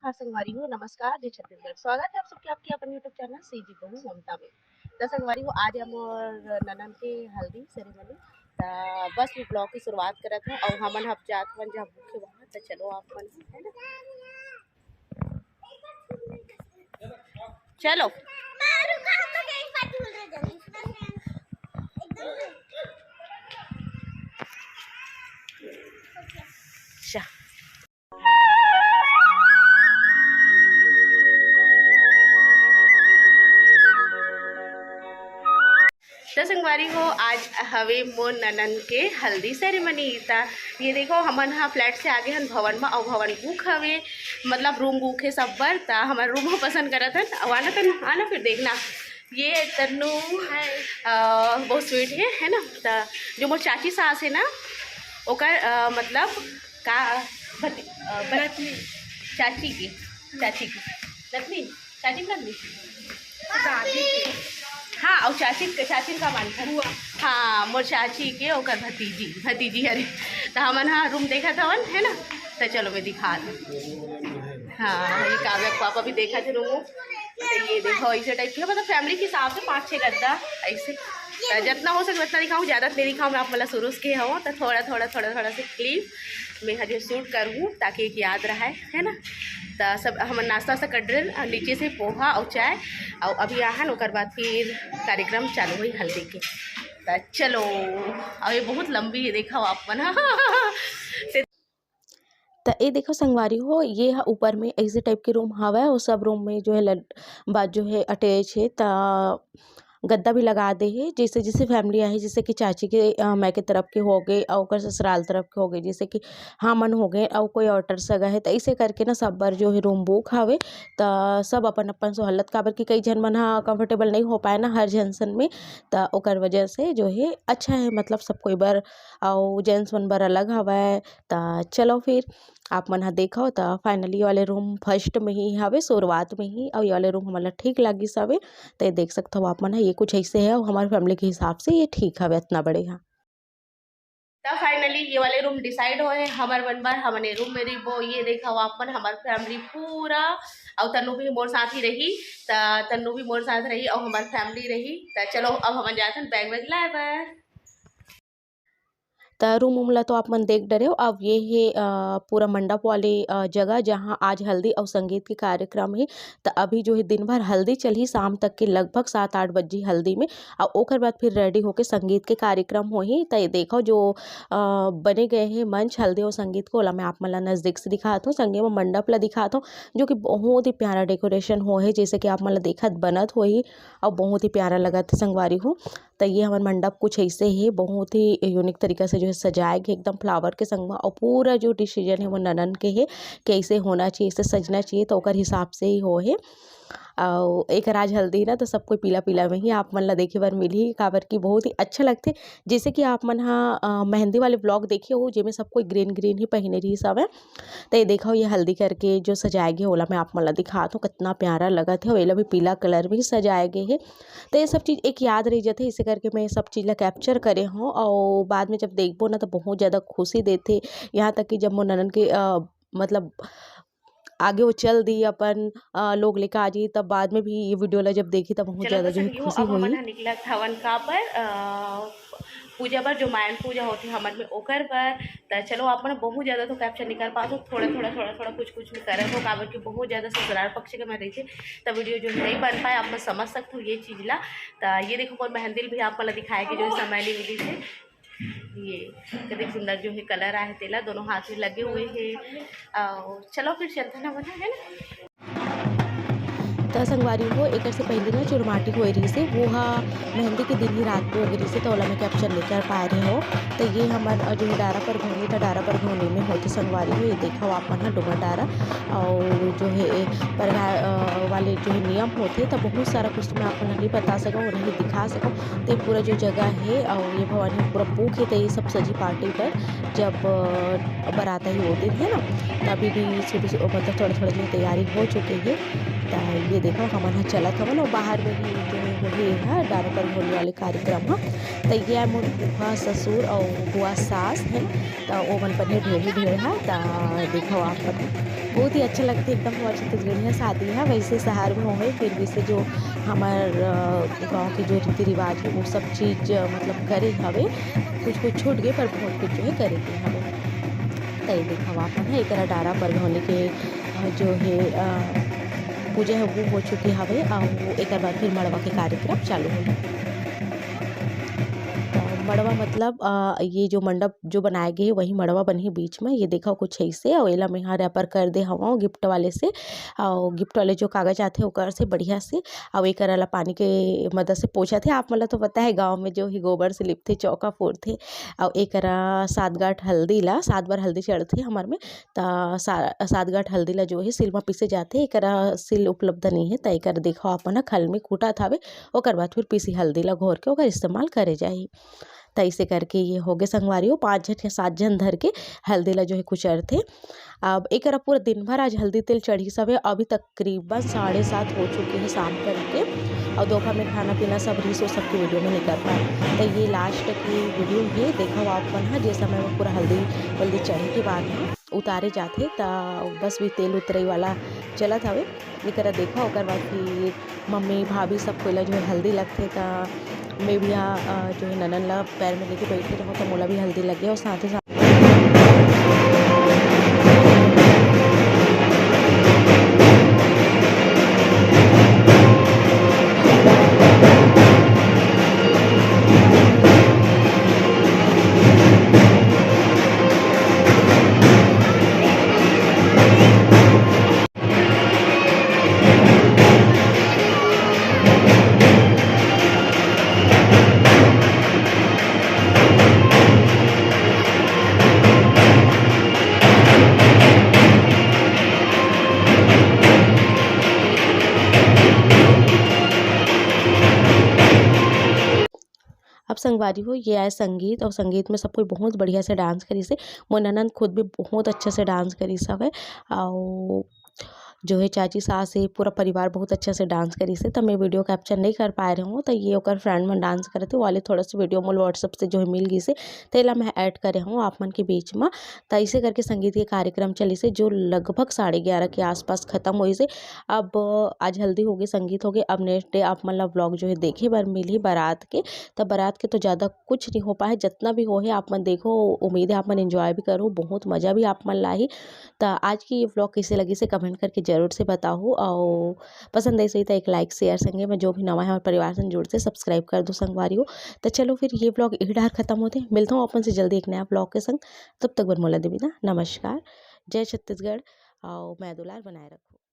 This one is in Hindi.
हाँ संगवारी हो नमस्कार जय छत्तीसगढ़ स्वागत है आप सबके आपके अपन यूट्यूब चैनल सीजी बहू ममता में। तो संगवारी हो आज हमर ननन के हल्दी सेरेमनी बस वो ब्लॉग की शुरुआत करत है और हमन हब जात मन जब भूखे वहाँ तो चलो आप मन है ना चलो अच्छा। तो संगवारी हो आज हवे मोर ननन के हल्दी सेरेमनी था। ये देखो हमन हाँ फ्लैट से आगे हन भवन में और भवन बुक हवे मतलब रूम बुक है सब बर ता हमारे रूम पसंद करत हन और आना फिर देखना। ये तन्नू बहुत स्वीट है ना। तो जो मोर चाची सास है ना ओकर मतलब का चाची की रत्नी चाची रत्नी हाँ और चाची का मान हाँ मोर चाची के ओकर भतीजी अरे तो हमन हाँ रूम देखा था वन है ना। तो चलो मैं दिखा दूँ। हाँ ये काव्या के पापा भी देखा थे रूम तो ये देखो ऐसे टाइप के मतलब फैमिली के हिसाब से 5-6 गद्दा ऐसे जितना हो सके उतना दिखाऊँ, ज़्यादा नहीं दिखाऊँ। मैं आप मतलब शुरू से हो तो थोड़ा से क्लिप मैं हजे शूट करूँ ताकि एक याद रहा है ना। तो सब हम नाश्ता वास्ता कर रहे नीचे से पोहा और चाय और अभी आहन ओकर बाद फिर कार्यक्रम चालू हुई हल्दी के। तो चलो और ये बहुत लंबी है देखा आप मन तो ये देखो संगवारी हो ये ऊपर में ऐसे टाइप के रूम हवा है और सब रूम में जो है बात जो है अटैच है। तो गद्दा भी लगा दे है जैसे जैसे फैमिली आई जैसे कि चाची के माँ के तरफ के हो गए और ससुराल तरफ के हो गए जैसे कि हाँ मन हो गए और कोई ऑर्डर सगा है तो ऐसे करके ना सब बार जो है रूम बुक हवे। तो सब अपन अपन सोहलत काबर कि कई जन मन हाँ कंफर्टेबल नहीं हो पाए ना हर जंक्शन में। तो ओकर वजह से जो है अच्छा है मतलब सब कोई बार और जेंट्स मन बर अलग हवा है। तो चलो फिर आप मन हा देखो तो फाइनली वाले रूम फर्स्ट में ही हवे शुरुआत में ही और ये वाले रूम हमला ठीक लगिस हवे। तो ये देख सकते हो आप मन ये कुछ ऐसे है और हमारे फैमिली के हिसाब से ये ठीक हवे इतना बड़े हाँ। तब फाइनली ये वाले रूम डिसाइड हो है हमार मन बार हमने रूम में वो ये देखा हो अपन हमार फैमिली पूरा और तन्नू भी मोर साथ ही रही। तन्नू भी मोर साथ रही और हमारी फैमिली रही। तो चलो अब हम जाते हैं बैग वैग लाए बार। तो रूम उमला तो आप मन देख डरे हो। अब ये है पूरा मंडप वाले जगह जहाँ आज हल्दी और संगीत के कार्यक्रम है। तो अभी जो है दिन भर हल्दी चली शाम तक के लगभग 7-8 बजे हल्दी में और ओकर बाद फिर रेडी होके संगीत के कार्यक्रम हो ही। तो ये देखो जो बने गए हैं मंच हल्दी और संगीत को ओला मैं आप मन नज़दीक से दिखाता हूँ संगे में मंडप ला दिखाता हूँ जो कि बहुत ही प्यारा डेकोरेशन हो है जैसे कि आप मन देखत बनत हो ही और बहुत ही प्यारा लगत संगवारी हो। तो ये हमारे मंडप कुछ ऐसे ही बहुत ही यूनिक तरीका से जो है सजाए गए एकदम फ्लावर के संग में और पूरा जो डिसीजन है वो ननन के है कैसे होना चाहिए ऐसे सजना चाहिए तो ओकर हिसाब से ही हो है। और एक राज हल्दी ना तो सब कोई पीला पीला में ही आप मन ला देखे बर मिली काबर की बहुत ही अच्छा लगते जैसे कि आप मन हाँ मेहंदी वाले ब्लॉग देखे हो जिसमें सब कोई ग्रीन ग्रीन ही पहने रही सब है। तो ये देखो ये हल्दी करके जो सजाए गए ओला मैं आप मन ला दिखा तो कितना प्यारा लगा था वेला भी पीला कलर भी सजाए गए है। तो ये सब चीज़ एक याद रह जाते इसे करके मैं सब चीज़ ला कैप्चर करे हूँ और बाद में जब देखबो ना तो बहुत ज़्यादा खुशी देते। यहाँ तक कि जब मोर ननन के मतलब आगे वो चल दी अपन लोग लेकर आ जाइए तब बाद में भी ये वीडियो ला जब देखी तब बहुत ज़्यादा जो है खुशी हुई। निकला हवन का पर पूजा पर जो मायन पूजा होती है हमारे में ओकर पर। तो चलो आप बहुत ज़्यादा तो कैप्चर निकाल पाते थोड़ा कुछ भी करे हो काबर कि बहुत ज़्यादा ससुराल पक्ष के मैं रही थी तो वीडियो जो नहीं बन पाए आप समझ सकते हो ये चीज़ ला। तो ये देखो और मेहंदी भी आप मतलब दिखाया कि जो है समैली विधि से ये कितने सुंदर जो है कलर आए तेला दोनों हाथ में लगे हुए हैं। चलो फिर चलते ना बना है ना। तो संगवारी हो एक से पहले ना चुरमाटी हो रही से वो मेहंदी के दिन ही रात को हो रही से तो ओला में कैप्चर नहीं कर पा रहे हो। तो ये हमारे जो है डारा पर घोनी था डारा पर घोनी में होते संगवारी हो ये देखा आप ना डुमर डारा और जो है पर वाले जो है नियम होते तो बहुत सारा कुछ मैं आपको नहीं बता सको और नहीं दिखा सको। तो पूरा जो जगह है और ये भवानी पूरा बुक है तो ये सब सजी पार्टी पर जब बराता ही वो दिन है ना तभी भी मतलब थोड़ा जो तैयारी हो चुकी है। तो ये देखो हमारे यहाँ चला था और बाहर में भी जो है है डारा पर होने वाले कार्यक्रम है। तो ये मोर बुआ ससुर और बुआ सास है तो वो मन पर ढेर है। तो देखो आप बहुत ही अच्छा लगता है, एकदम हमार छत्तीसगढ़िया शादी है वैसे शहर में होवे, फिर भी से जो हमार गाँव के जो रीति रिवाज है वो सब चीज़ मतलब करे हवे, कुछ कुछ छूट गए पर बहुत कुछ जो है करे के हवे। तई देखा आपन है एकरा डारा पर होने के जो है पूजा है वो हो चुकी हवे और एक बाद फिर मड़वा के कार्यक्रम चालू होई। मड़वा मतलब ये जो मंडप जो बनाए गए वही मड़वा बनी बीच में, ये देखो कुछ ऐसे और एला में यहाँ रैपर कर दे हवा गिफ्ट वाले से, और गिफ्ट वाले जो कागज आते ओकर से बढ़िया से, और एक ला पानी के मदद से पोछा थे। आप मतलब तो पता है गांव में जो ही गोबर से लिपथे चौका फोड़थे, और एक 7 गांठ हल्दी ला 7 बार हल्दी चढ़थे हमार में, तो 7 गांठ हल्दी ला जो है सिल में पीसे जाते, एक सिल उपलब्ध नहीं है, तो एक देखो अपन खल में कूटा थावे, ओकर बाद फिर पीसी हल्दी ला घोर के ओकर इस्तेमाल करे जाही। तो ऐसे करके ये हो गए संगवारियों 5 जन या 7 जन धर के हल्दी ला जो है कुचर थे। अब एक पूरा दिन भर आज हल्दी तेल चढ़ी सब है, अभी तकरीबन 7:30 हो चुके हैं शाम करके, और दोपहर में खाना पीना सब रिसो सबकी वीडियो में नहीं कर पाए। तो ये लास्ट की वीडियो है, देखो आप मन है जिस समय में पूरा हल्दी चढ़े के बाद में उतारे जाते, तो बस भी तेल उतरे वाला चलत हवे। एक देखो ओकर बाद फिर मम्मी भाभी सब कोई जो है हल्दी लगते, तो मैं भी यहाँ जो है ननन ला पैर में लेके बैठी रहो, तो मोला भी हल्दी लग गया, और साथ ही साथ अब संगवारी हो ये आए संगीत, और संगीत में सब कोई बहुत बढ़िया से डांस करी से, मोर ननद खुद भी बहुत अच्छे से डांस करी सब है, और जो है चाची सास है पूरा परिवार बहुत अच्छा से डांस करी से। तो मैं वीडियो कैप्चर नहीं कर पा रही हूँ, तो ये ओकर फ्रेंड मन डांस करे थे वाले थोड़ा सा वीडियो मोल व्हाट्सअप से जो है मिल गई से, तो एला मैं ऐड करे हूँ आप मन के बीच में। तो ऐसे करके संगीत के कार्यक्रम चली से जो लगभग 11:30 के आसपास खत्म हुई से। अब आज हल्दी हो गई, संगीत हो गए, अब नेक्स्ट डे आप मतलब ब्लॉग जो है देखे बार मिली बारात के, तब बारात के तो ज़्यादा कुछ नहीं हो पाए, जितना भी हो है आप मन देखो, उम्मीद है आप मन एंजॉय भी करो, बहुत मज़ा भी आप मन लाई। तो आज की ये व्लॉग कैसे लगी से कमेंट करके जरूर से बताओ, और पसंद ऐसे ही तो एक लाइक शेयर संगे में जो भी नवा है और परिवार से जुड़ते सब्सक्राइब कर दो संगवारियों। तो चलो फिर ये व्लॉग इधर खत्म होते, मिलता हूँ अपन से जल्दी एक नया व्लॉग के संग, तब तक बरमोला देवी ना नमस्कार, जय छत्तीसगढ़, और मैं दुलार बनाए रखो।